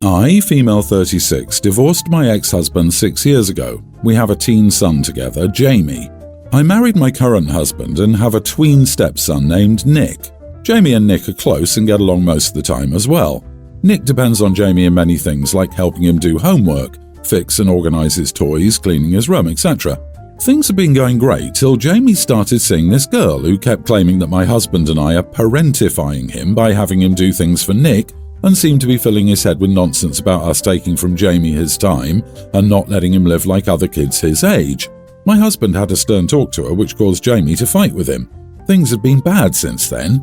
I, female 36, divorced my ex-husband 6 years ago. We have a teen son together, Jamie. I married my current husband and have a tween stepson named Nick. Jamie and Nick are close and get along most of the time as well. Nick depends on Jamie in many things like helping him do homework, fix and organize his toys, cleaning his room, etc. Things have been going great till Jamie started seeing this girl who kept claiming that my husband and I are parentifying him by having him do things for Nick and seemed to be filling his head with nonsense about us taking from Jamie his time and not letting him live like other kids his age. My husband had a stern talk to her which caused Jamie to fight with him. Things had been bad since then.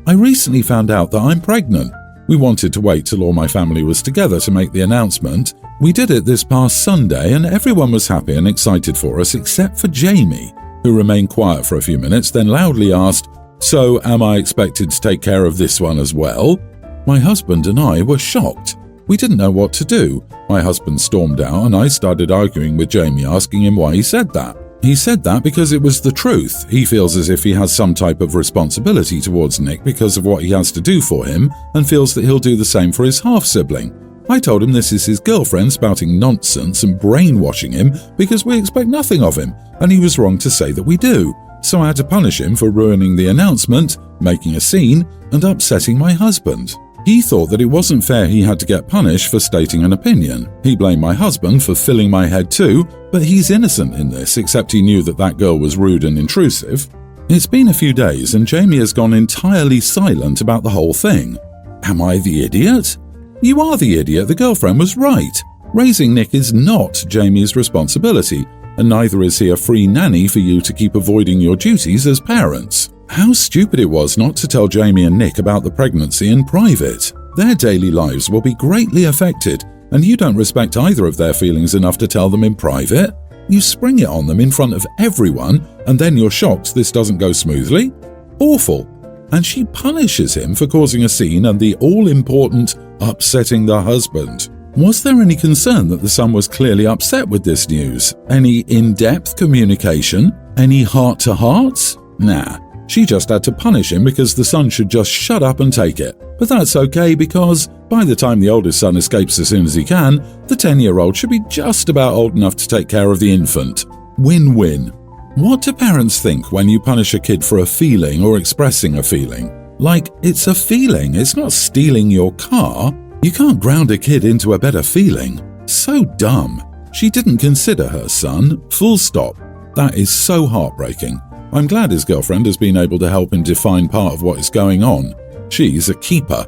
I recently found out that I'm pregnant. We wanted to wait till all my family was together to make the announcement. We did it this past Sunday and everyone was happy and excited for us except for Jamie, who remained quiet for a few minutes, then loudly asked, "So am I expected to take care of this one as well?" My husband and I were shocked. We didn't know what to do. My husband stormed out and I started arguing with Jamie, asking him why he said that. He said that because it was the truth. He feels as if he has some type of responsibility towards Nick because of what he has to do for him and feels that he'll do the same for his half-sibling. I told him this is his girlfriend spouting nonsense and brainwashing him because we expect nothing of him, and he was wrong to say that we do. So I had to punish him for ruining the announcement, making a scene, and upsetting my husband. He thought that it wasn't fair he had to get punished for stating an opinion. He blamed my husband for filling my head too, but he's innocent in this, except he knew that that girl was rude and intrusive. It's been a few days and Jamie has gone entirely silent about the whole thing. Am I the idiot? You are the idiot, the girlfriend was right. Raising Nick is not Jamie's responsibility, and neither is he a free nanny for you to keep avoiding your duties as parents. How stupid it was not to tell Jamie and Nick about the pregnancy in private. Their daily lives will be greatly affected, and you don't respect either of their feelings enough to tell them in private. You spring it on them in front of everyone, and then you're shocked this doesn't go smoothly? Awful. And she punishes him for causing a scene and the all-important upsetting the husband. Was there any concern that the son was clearly upset with this news? Any in-depth communication? Any heart-to-hearts? Nah. She just had to punish him because the son should just shut up and take it. But that's okay because by the time the oldest son escapes as soon as he can, the 10-year-old should be just about old enough to take care of the infant. Win-win. What do parents think when you punish a kid for a feeling or expressing a feeling? Like, it's a feeling, it's not stealing your car. You can't ground a kid into a better feeling. So dumb. She didn't consider her son. Full stop. That is so heartbreaking. I'm glad his girlfriend has been able to help him define part of what is going on. She's a keeper.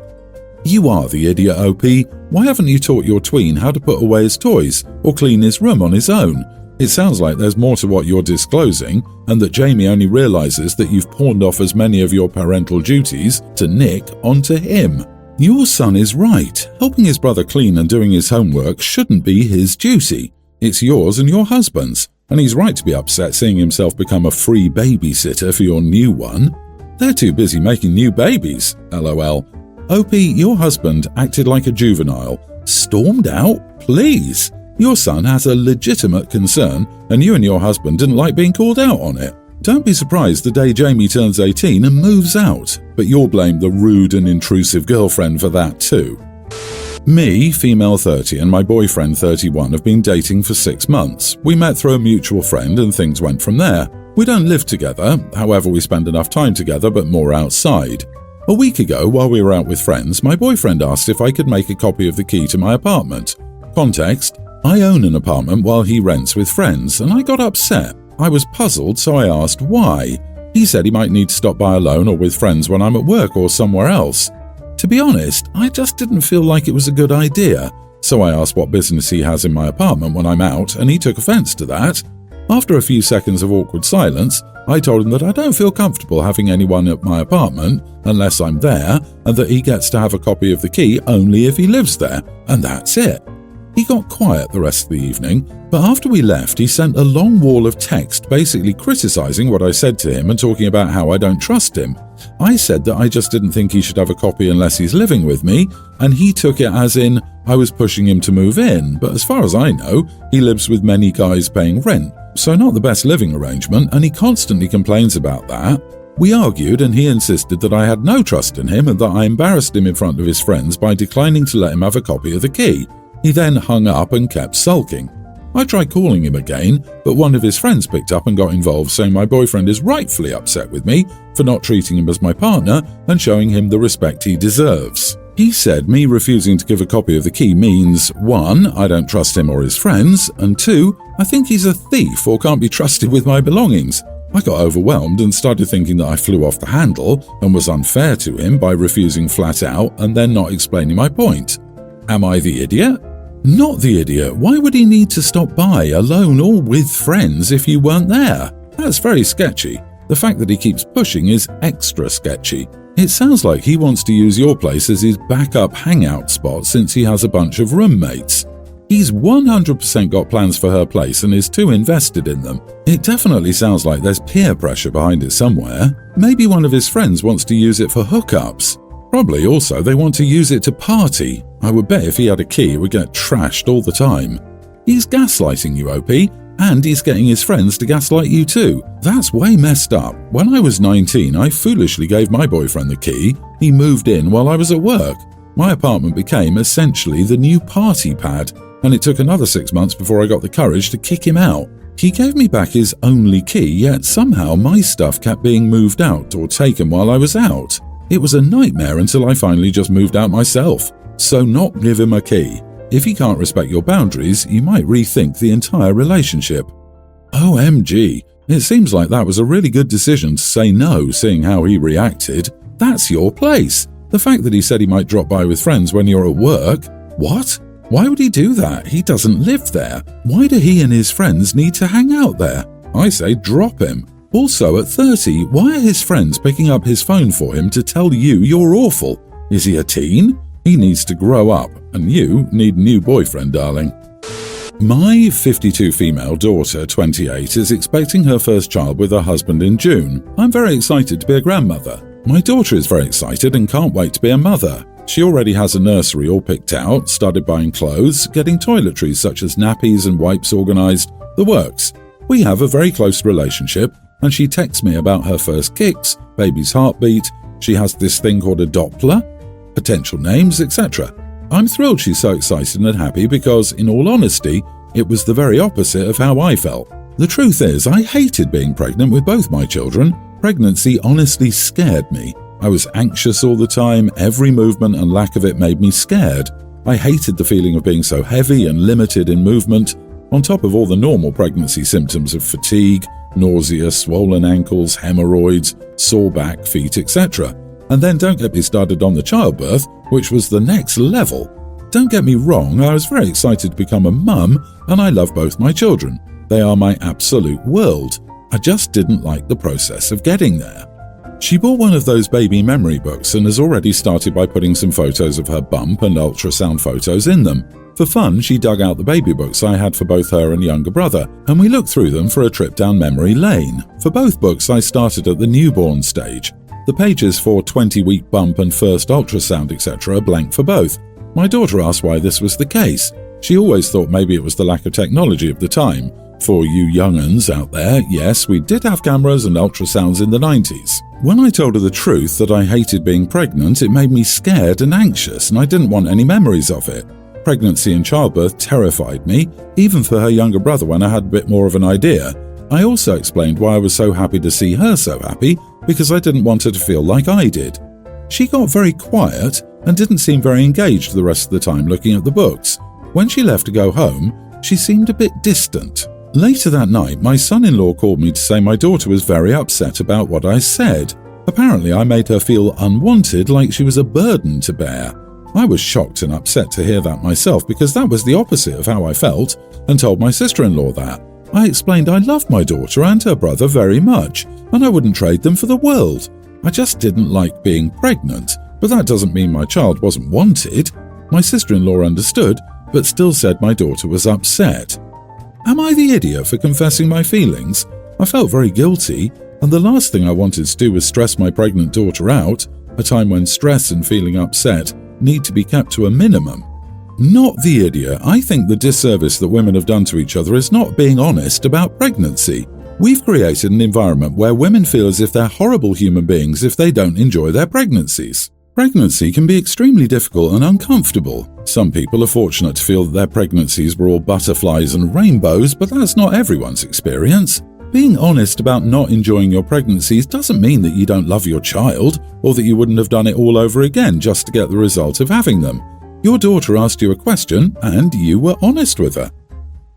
You are the idiot, OP. Why haven't you taught your tween how to put away his toys or clean his room on his own? It sounds like there's more to what you're disclosing and that Jamie only realizes that you've pawned off as many of your parental duties to Nick onto him. Your son is right. Helping his brother clean and doing his homework shouldn't be his duty. It's yours and your husband's. And he's right to be upset seeing himself become a free babysitter for your new one. They're too busy making new babies, LOL. OP, your husband acted like a juvenile. Stormed out? Please. Your son has a legitimate concern, and you and your husband didn't like being called out on it. Don't be surprised the day Jamie turns 18 and moves out, but you'll blame the rude and intrusive girlfriend for that too. Me, female 30, and my boyfriend 31 have been dating for 6 months. We met through a mutual friend and things went from there. We don't live together, however we spend enough time together but more outside. A week ago, while we were out with friends, my boyfriend asked if I could make a copy of the key to my apartment. Context: I own an apartment while he rents with friends, and I got upset. I was puzzled, so I asked why. He said he might need to stop by alone or with friends when I'm at work or somewhere else. To be honest, I just didn't feel like it was a good idea, so I asked what business he has in my apartment when I'm out, and he took offense to that. After a few seconds of awkward silence, I told him that I don't feel comfortable having anyone at my apartment unless I'm there, and that he gets to have a copy of the key only if he lives there, and that's it. He got quiet the rest of the evening, but after we left, he sent a long wall of text basically criticizing what I said to him and talking about how I don't trust him. I said that I just didn't think he should have a copy unless he's living with me, and he took it as in I was pushing him to move in, but as far as I know, he lives with many guys paying rent, so not the best living arrangement, and he constantly complains about that. We argued and he insisted that I had no trust in him and that I embarrassed him in front of his friends by declining to let him have a copy of the key. He then hung up and kept sulking. I tried calling him again, but one of his friends picked up and got involved, saying my boyfriend is rightfully upset with me for not treating him as my partner and showing him the respect he deserves. He said me refusing to give a copy of the key means 1. I don't trust him or his friends, and 2. I think he's a thief or can't be trusted with my belongings. I got overwhelmed and started thinking that I flew off the handle and was unfair to him by refusing flat out and then not explaining my point. Am I the idiot? Not the idiot. Why would he need to stop by, alone or with friends, if you weren't there? That's very sketchy. The fact that he keeps pushing is extra sketchy. It sounds like he wants to use your place as his backup hangout spot since he has a bunch of roommates. He's 100% got plans for her place and is too invested in them. It definitely sounds like there's peer pressure behind it somewhere. Maybe one of his friends wants to use it for hookups. Probably also they want to use it to party. I would bet if he had a key it would get trashed all the time. He's gaslighting you, OP, and he's getting his friends to gaslight you too. That's way messed up. When I was 19, I foolishly gave my boyfriend the key. He moved in while I was at work. My apartment became essentially the new party pad, and it took another 6 months before I got the courage to kick him out. He gave me back his only key, yet somehow my stuff kept being moved out or taken while I was out. It was a nightmare until I finally just moved out myself. So not give him a key. If he can't respect your boundaries, you might rethink the entire relationship. OMG, it seems like that was a really good decision to say no, seeing how he reacted. That's your place. The fact that he said he might drop by with friends when you're at work. What? Why would he do that? He doesn't live there. Why do he and his friends need to hang out there? I say drop him. Also, at 30, why are his friends picking up his phone for him to tell you you're awful? Is he a teen? He needs to grow up, and you need a new boyfriend, darling. My 52 female daughter, 28, is expecting her first child with her husband in June. I'm very excited to be a grandmother. My daughter is very excited and can't wait to be a mother. She already has a nursery all picked out, started buying clothes, getting toiletries such as nappies and wipes organised, the works. We have a very close relationship, and she texts me about her first kicks, baby's heartbeat, she has this thing called a Doppler, potential names, etc. I'm thrilled she's so excited and happy because, in all honesty, it was the very opposite of how I felt. The truth is, I hated being pregnant with both my children. Pregnancy honestly scared me. I was anxious all the time, every movement and lack of it made me scared. I hated the feeling of being so heavy and limited in movement, on top of all the normal pregnancy symptoms of fatigue, nausea, swollen ankles, hemorrhoids, sore back, feet, etc. And then don't get me started on the childbirth, which was the next level. Don't get me wrong, I was very excited to become a mum, and I love both my children. They are my absolute world. I just didn't like the process of getting there. She bought one of those baby memory books and has already started by putting some photos of her bump and ultrasound photos in them. For fun, she dug out the baby books I had for both her and younger brother, and we looked through them for a trip down memory lane. For both books, I started at the newborn stage. The pages for 20-week bump and first ultrasound, etc. are blank for both. My daughter asked why this was the case. She always thought maybe it was the lack of technology of the time. For you young'uns out there, yes, we did have cameras and ultrasounds in the 90s. When I told her the truth that I hated being pregnant, it made me scared and anxious, and I didn't want any memories of it. Pregnancy and childbirth terrified me, even for her younger brother when I had a bit more of an idea. I also explained why I was so happy to see her so happy, because I didn't want her to feel like I did. She got very quiet and didn't seem very engaged the rest of the time looking at the books. When she left to go home, she seemed a bit distant. Later that night, my son-in-law called me to say my daughter was very upset about what I said. Apparently, I made her feel unwanted, like she was a burden to bear. I was shocked and upset to hear that myself because that was the opposite of how I felt, and told my sister-in-law that. I explained I loved my daughter and her brother very much, and I wouldn't trade them for the world. I just didn't like being pregnant, but that doesn't mean my child wasn't wanted. My sister-in-law understood, but still said my daughter was upset. Am I the idiot for confessing my feelings? I felt very guilty, and the last thing I wanted to do was stress my pregnant daughter out, a time when stress and feeling upset need to be kept to a minimum. Not the idiot. I think the disservice that women have done to each other is not being honest about pregnancy. We've created an environment where women feel as if they're horrible human beings if they don't enjoy their pregnancies. Pregnancy can be extremely difficult and uncomfortable. Some people are fortunate to feel that their pregnancies were all butterflies and rainbows, but that's not everyone's experience. Being honest about not enjoying your pregnancies doesn't mean that you don't love your child, or that you wouldn't have done it all over again just to get the result of having them. Your daughter asked you a question, and you were honest with her.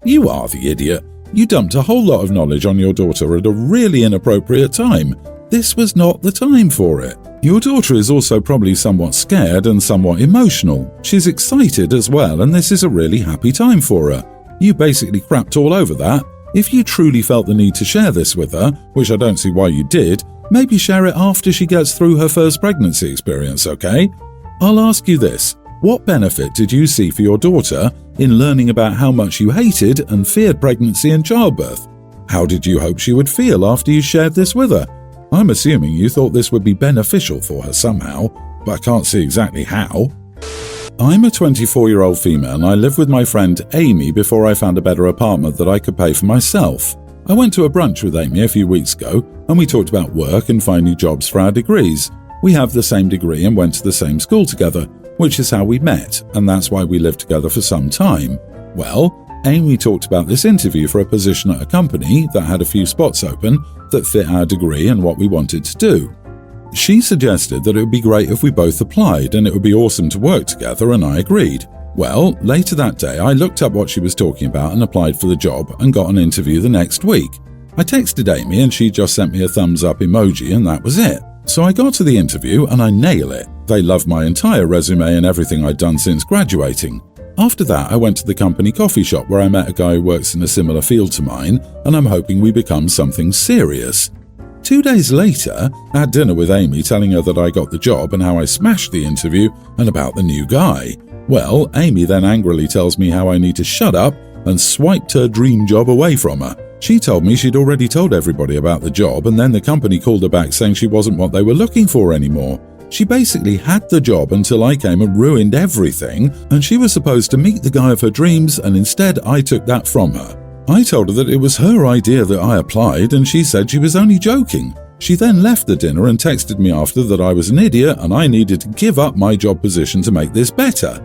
You are the idiot. You dumped a whole lot of knowledge on your daughter at a really inappropriate time. This was not the time for it. Your daughter is also probably somewhat scared and somewhat emotional. She's excited as well, and this is a really happy time for her. You basically crapped all over that. If you truly felt the need to share this with her, which I don't see why you did, maybe share it after she gets through her first pregnancy experience, okay? I'll ask you this. What benefit did you see for your daughter in learning about how much you hated and feared pregnancy and childbirth? How did you hope she would feel after you shared this with her? I'm assuming you thought this would be beneficial for her somehow, but I can't see exactly how. I'm a 24-year-old female and I lived with my friend Amy before I found a better apartment that I could pay for myself. I went to a brunch with Amy a few weeks ago and we talked about work and finding jobs for our degrees. We have the same degree and went to the same school together, which is how we met, and that's why we lived together for some time. Well, Amy talked about this interview for a position at a company that had a few spots open that fit our degree and what we wanted to do. She suggested that it would be great if we both applied and it would be awesome to work together, and I agreed. Well, later that day I looked up what she was talking about and applied for the job and got an interview the next week. I texted Amy and she just sent me a thumbs up emoji and that was it. So I got to the interview and I nailed it. They loved my entire resume and everything I'd done since graduating. After that, I went to the company coffee shop where I met a guy who works in a similar field to mine, and I'm hoping we become something serious. 2 days later, I had dinner with Amy telling her that I got the job and how I smashed the interview and about the new guy. Well, Amy then angrily tells me how I need to shut up and swiped her dream job away from her. She told me she'd already told everybody about the job and then the company called her back saying she wasn't what they were looking for anymore. She basically had the job until I came and ruined everything, and she was supposed to meet the guy of her dreams, and instead I took that from her. I told her that it was her idea that I applied, and she said she was only joking. She then left the dinner and texted me after that I was an idiot and I needed to give up my job position to make this better.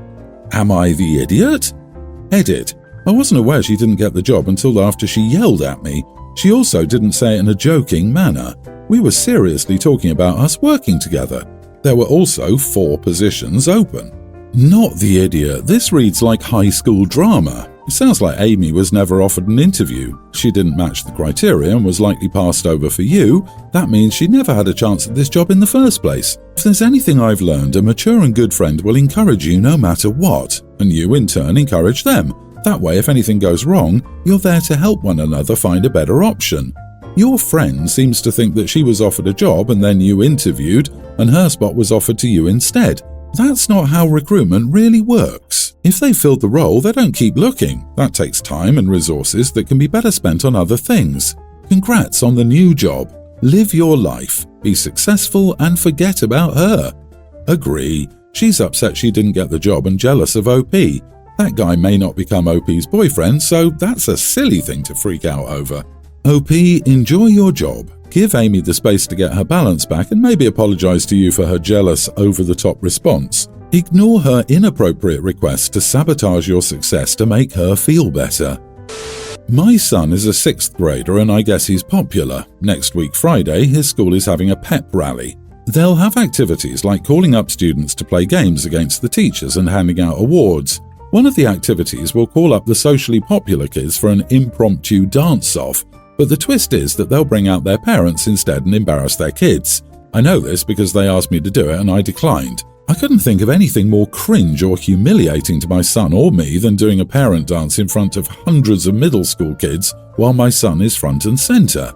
Am I the idiot? Edit. I wasn't aware she didn't get the job until after she yelled at me. She also didn't say it in a joking manner. We were seriously talking about us working together. There were also 4 positions open. Not the idiot. This reads like high school drama. It sounds like Amy was never offered an interview. She didn't match the criteria and was likely passed over for you. That means she never had a chance at this job in the first place. If there's anything I've learned, a mature and good friend will encourage you no matter what, and you in turn encourage them. That way, if anything goes wrong, you're there to help one another find a better option. Your friend seems to think that she was offered a job and then you interviewed and her spot was offered to you instead. That's not how recruitment really works. If they filled the role, they don't keep looking. That takes time and resources that can be better spent on other things. Congrats on the new job. Live your life, be successful and forget about her. Agree. She's upset she didn't get the job and jealous of OP. That guy may not become OP's boyfriend, so that's a silly thing to freak out over. OP, enjoy your job. Give Amy the space to get her balance back and maybe apologize to you for her jealous, over-the-top response. Ignore her inappropriate request to sabotage your success to make her feel better. My son is a 6th grader and I guess he's popular. Next week Friday, his school is having a pep rally. They'll have activities like calling up students to play games against the teachers and handing out awards. One of the activities will call up the socially popular kids for an impromptu dance-off. But the twist is that they'll bring out their parents instead and embarrass their kids. I know this because they asked me to do it and I declined. I couldn't think of anything more cringe or humiliating to my son or me than doing a parent dance in front of hundreds of middle school kids while my son is front and center.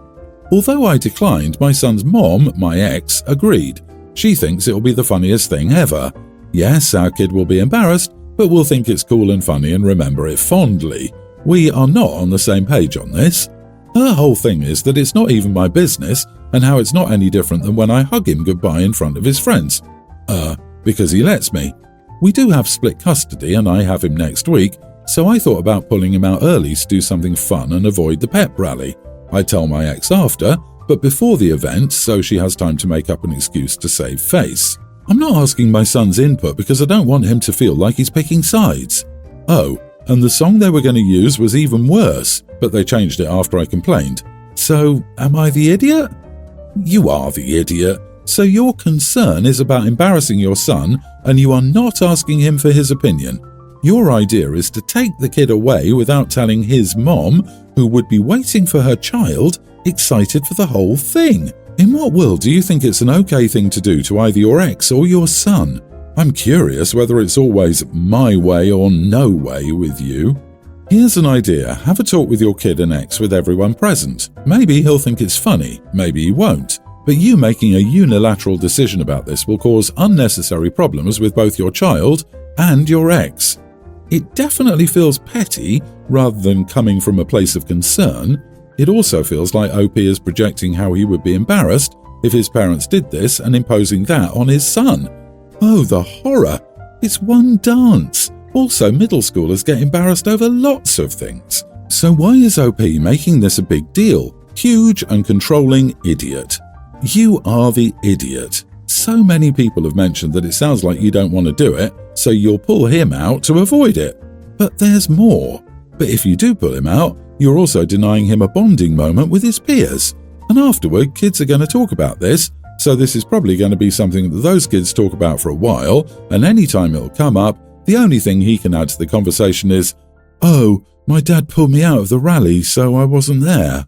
Although I declined, my son's mom, my ex, agreed. She thinks it'll be the funniest thing ever. Yes, our kid will be embarrassed, but we'll think it's cool and funny and remember it fondly. We are not on the same page on this. Her whole thing is that it's not even my business and how it's not any different than when I hug him goodbye in front of his friends. Because he lets me. We do have split custody and I have him next week, so I thought about pulling him out early to do something fun and avoid the pep rally. I tell my ex after, but before the event, so she has time to make up an excuse to save face. I'm not asking my son's input because I don't want him to feel like he's picking sides. Oh, and the song they were going to use was even worse, but they changed it after I complained. So, am I the idiot? You are the idiot. So your concern is about embarrassing your son, and you are not asking him for his opinion. Your idea is to take the kid away without telling his mom, who would be waiting for her child, excited for the whole thing. In what world do you think it's an okay thing to do to either your ex or your son? I'm curious whether it's always my way or no way with you. Here's an idea. Have a talk with your kid and ex with everyone present. Maybe he'll think it's funny, maybe he won't. But you making a unilateral decision about this will cause unnecessary problems with both your child and your ex. It definitely feels petty rather than coming from a place of concern. It also feels like OP is projecting how he would be embarrassed if his parents did this and imposing that on his son. Oh, the horror! It's one dance. Also, middle schoolers get embarrassed over lots of things. So why is OP making this a big deal? Huge and controlling idiot. You are the idiot. So many people have mentioned that it sounds like you don't want to do it, so you'll pull him out to avoid it. But there's more. But if you do pull him out, you're also denying him a bonding moment with his peers. And afterward, kids are going to talk about this, so this is probably going to be something that those kids talk about for a while, and anytime it'll come up, the only thing he can add to the conversation is, "Oh, my dad pulled me out of the rally, so I wasn't there."